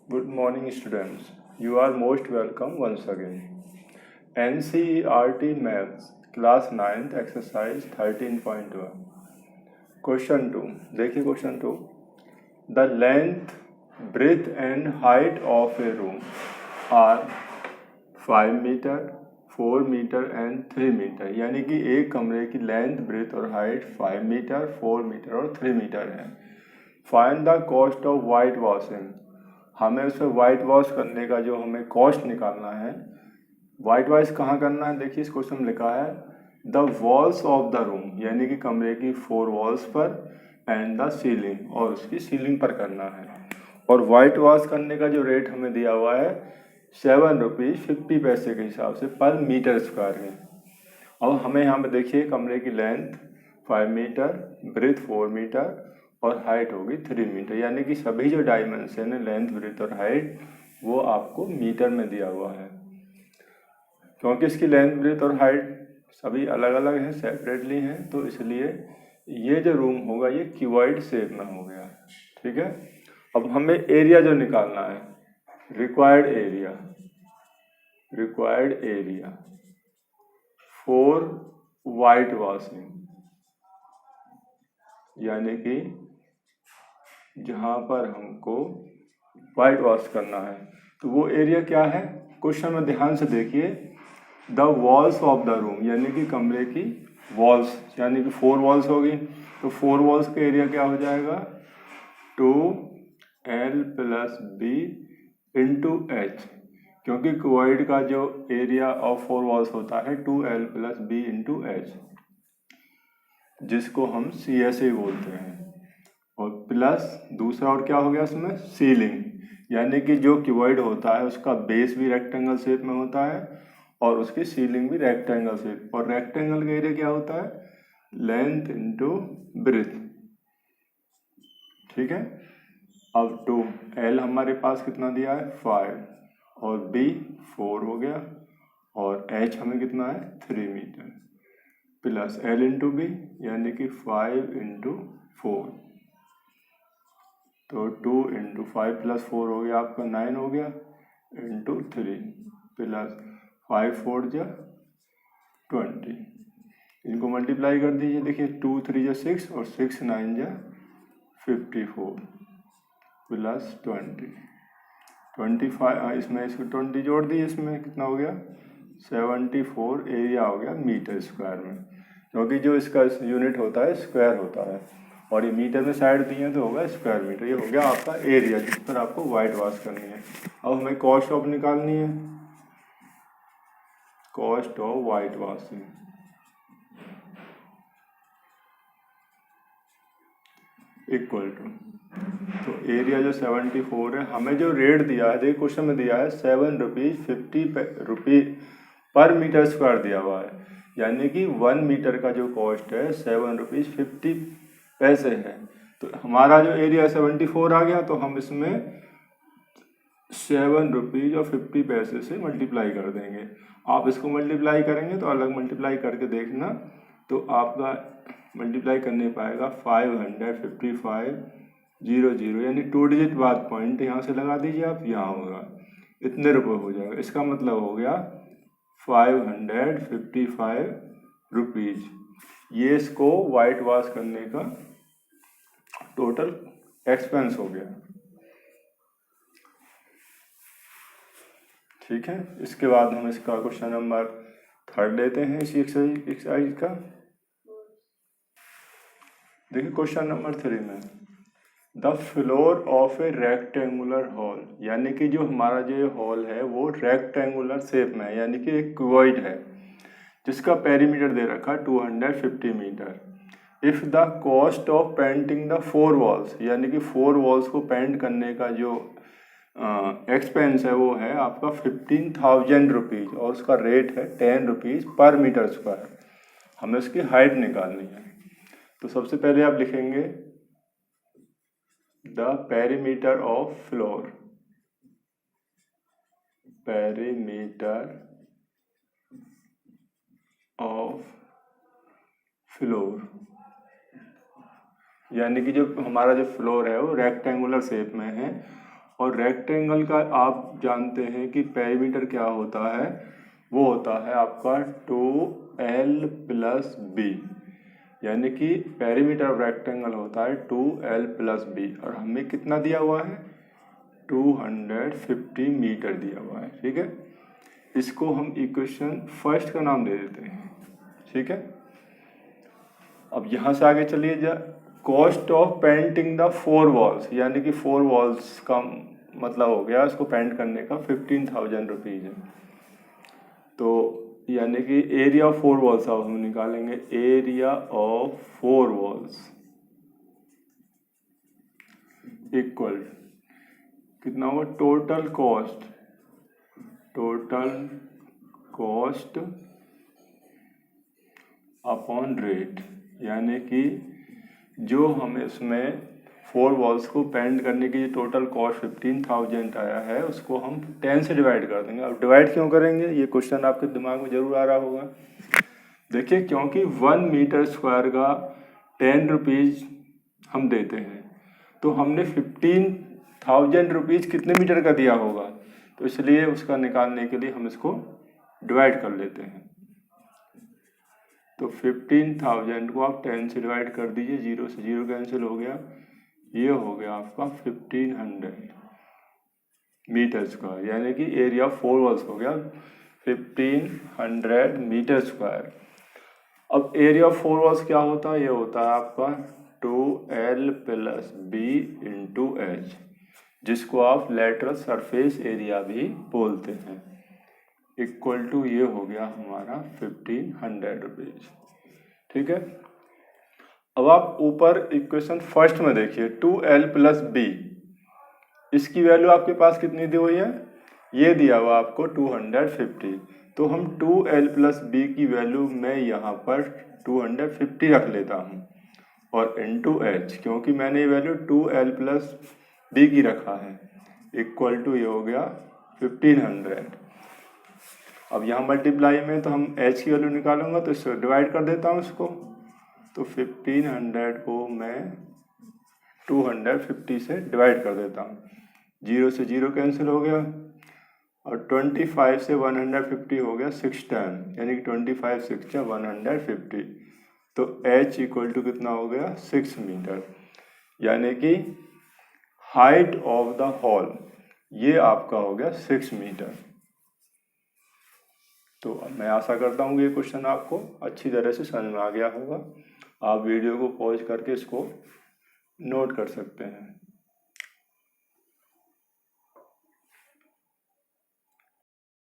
Good morning, students. You are most welcome once again. NCERT Maths, Class 9th, Exercise 13.1. Question 2. देखिए question 2. The length, breadth and height of a room are 5 meter, 4 meter and 3 meter. यानी कि एक कमरे की length, breath और height 5 metre, 4 metre और 3 metre है. Find the cost of white washing. हमें उसे वाइट वॉश करने का जो हमें कॉस्ट निकालना है. वाइट वॉश कहाँ करना है? देखिए इस क्वेश्चन में लिखा है the walls of the room, यानी कि कमरे की 4 वॉल्स पर, एंड द सीलिंग, और उसकी सीलिंग पर करना है. और वाइट वॉश करने का जो रेट हमें दिया हुआ है 7 रुपीज़ 50 पैसे के हिसाब से पर मीटर स्क्वायर है. अब हमें यहाँ पे देखिए कमरे की लेंथ 5 मीटर, ब्रेथ 4 मीटर और हाइट होगी 3 मीटर, यानी कि सभी जो डायमेंशन है लेंथ, ब्रेथ और हाइट वो आपको मीटर में दिया हुआ है. क्योंकि इसकी लेंथ, ब्रेथ और हाइट सभी अलग अलग हैं, सेपरेटली हैं, तो इसलिए ये जो रूम होगा ये क्यूबॉइड शेप में हो गया. ठीक है. अब हमें एरिया जो निकालना है, required area for white washing, यानी कि जहाँ पर हमको वाइट वॉश करना है तो वो एरिया क्या है. क्वेश्चन में ध्यान से देखिए. The walls of the room, यानी कि कमरे की वॉल्स, यानी कि 4 वॉल्स होगी, तो 4 वॉल्स का एरिया क्या हो जाएगा 2L + B × H, क्योंकि क्यूबॉइड का जो एरिया ऑफ 4 वॉल्स होता है 2L + B × H, जिसको हम CSA बोलते हैं. और प्लस दूसरा और क्या हो गया इसमें सीलिंग, यानी कि जो क्यूबॉइड होता है उसका बेस भी रेक्टेंगल शेप में होता है और उसकी सीलिंग भी रेक्टेंगल शेप. और रेक्टेंगल का एरिया क्या होता है लेंथ × ब्रेथ. ठीक है. अब 2L हमारे पास कितना दिया है 5 और B 4 हो गया और H हमें कितना है 3 मीटर प्लस L × B, यानी कि 5 × 4, तो 2 × 5 + 4 हो गया आपका 9 हो गया × 3 प्लस 5 4 × 20. इनको मल्टीप्लाई कर दीजिए. देखिए 2 3 × 6 और 6 9 × 54 प्लस 25. इसमें इसको 20 जोड़ दिए, इसमें कितना हो गया 74 एरिया हो गया मीटर स्क्वायर में, क्योंकि जो इसका यूनिट होता है स्क्वायर होता है और ये मीटर में साइड दिए हैं तो होगा स्क्वायर मीटर. ये हो गया आपका एरिया जिस पर आपको वाइट वॉश करनी है. अब हमें कॉस्ट ऑफ निकालनी है, cost of white washing equal to, तो एरिया जो 74 है, हमें जो रेट दिया है, देखिए क्वेश्चन में दिया है 7 रुपीज़ 50 पर मीटर स्क्वायर दिया हुआ है, यानी कि 1 मीटर का जो कॉस्ट है 7 रुपीज़ 50 पैसे है. तो हमारा जो एरिया 74 आ गया, तो हम इसमें 7 रुपीज़ और 50 पैसे से मल्टीप्लाई कर देंगे. आप इसको मल्टीप्लाई करेंगे तो अलग मल्टीप्लाई करके देखना, तो आपका मल्टीप्लाई करने पाएगा 555.00, यानी 2 डिजिट बाद पॉइंट यहाँ से लगा दीजिए आप, यहाँ होगा इतने रुपये हो जाएगा. इसका मतलब हो गया 555 रुपीज़. ये इसको वाइट वॉश करने का टोटल एक्सपेंस हो गया. ठीक है. इसके बाद हम इसका क्वेश्चन नंबर 3 लेते हैं इसी एक्सरसाइज का. देखिए क्वेश्चन नंबर 3 में the floor of A rectangular hall, यानी कि जो हमारा जो हॉल है वो रेक्टेंगुलर शेप में है, यानी कि एक क्यूबॉइड है जिसका पेरीमीटर दे रखा है 250 metre. If the cost of painting the 4 walls, यानी कि 4 वॉल्स को पेंट करने का जो एक्सपेंस है वो है आपका 15,000 रुपीज़ और उसका रेट है 10 रुपीज़ पर मीटर स्क्वायर. हमें उसकी हाइट निकालनी है. तो सबसे पहले आप लिखेंगे the perimeter of floor, perimeter of floor, यानी कि जो हमारा जो फ्लोर है वो रेक्टेंगुलर शेप में है और रेक्टेंगल का आप जानते हैं कि पेरीमीटर क्या होता है, वो होता है आपका 2l + b, यानी कि पेरीमीटर ऑफ रेक्टेंगल होता है 2l + b, और हमें कितना दिया हुआ है 250 मीटर दिया हुआ है। ठीक है, इसको हम इक्वेशन फर्स्ट का नाम दे देते हैं। ठीक है, अब यहाँ से आगे चलिए जा, cost of painting the 4 walls, यानी कि 4 वॉल्स का मतलब हो गया इसको पेंट करने का 15,000 रुपीज़ है। तो यानी कि एरिया ऑफ 4 वॉल्स अब हम निकालेंगे, एरिया ऑफ 4 वॉल्स इक्वल कितना हुआ, टोटल कॉस्ट अपॉन रेट, यानी कि जो हमें इसमें 4 वॉल्स को पेंट करने की टोटल कॉस्ट 15,000 आया है उसको हम 10 से डिवाइड कर देंगे। अब डिवाइड क्यों करेंगे, ये क्वेश्चन आपके दिमाग में जरूर आ रहा होगा। देखिए, क्योंकि 1 मीटर स्क्वायर का 10 रुपीज़ हम देते हैं, तो हमने 15,000 रुपीज़ कितने मीटर का दिया होगा, तो इसलिए उसका निकालने के लिए हम इसको डिवाइड कर लेते हैं। तो 15,000 को आप 10 से डिवाइड कर दीजिए, 0 से 0 कैंसिल हो गया, ये हो गया आपका 1500 मीटर स्क्वायर, यानी कि एरिया ऑफ 4 वॉल्स हो गया 1500 मीटर स्क्वायर। अब एरिया ऑफ 4 वॉल्स क्या होता है, ये होता है आपका 2l + b × h, जिसको आप लेटरल सरफेस एरिया भी बोलते हैं, इक्वल टू ये हो गया हमारा 1500 रुपीज़। ठीक है, अब आप ऊपर इक्वेशन फर्स्ट में देखिए 2l + b, इसकी वैल्यू आपके पास कितनी दी हुई है, ये दिया हुआ आपको 250। तो हम 2l + b की वैल्यू मैं यहाँ पर 250 रख लेता हूँ, और इंटू h, क्योंकि मैंने ये वैल्यू 2l + b की रखा है, इक्वल टू ये हो गया 1500। अब यहाँ मल्टीप्लाई में तो हम h की वैल्यू निकालूंगा, तो इससे डिवाइड कर देता हूँ इसको, तो 1500 को मैं 250 से डिवाइड कर देता हूँ, 0 से 0 कैंसिल हो गया, और 25 से 150 हो गया 6 टाइम, यानी कि 25 6 150, तो h इक्वल टू कितना हो गया 6 मीटर, यानी कि हाइट ऑफ द हॉल ये आपका हो गया 6 मीटर। तो मैं आशा करता हूँ ये क्वेश्चन आपको अच्छी तरह से समझ में आ गया होगा। आप वीडियो को पॉज करके इसको नोट कर सकते हैं।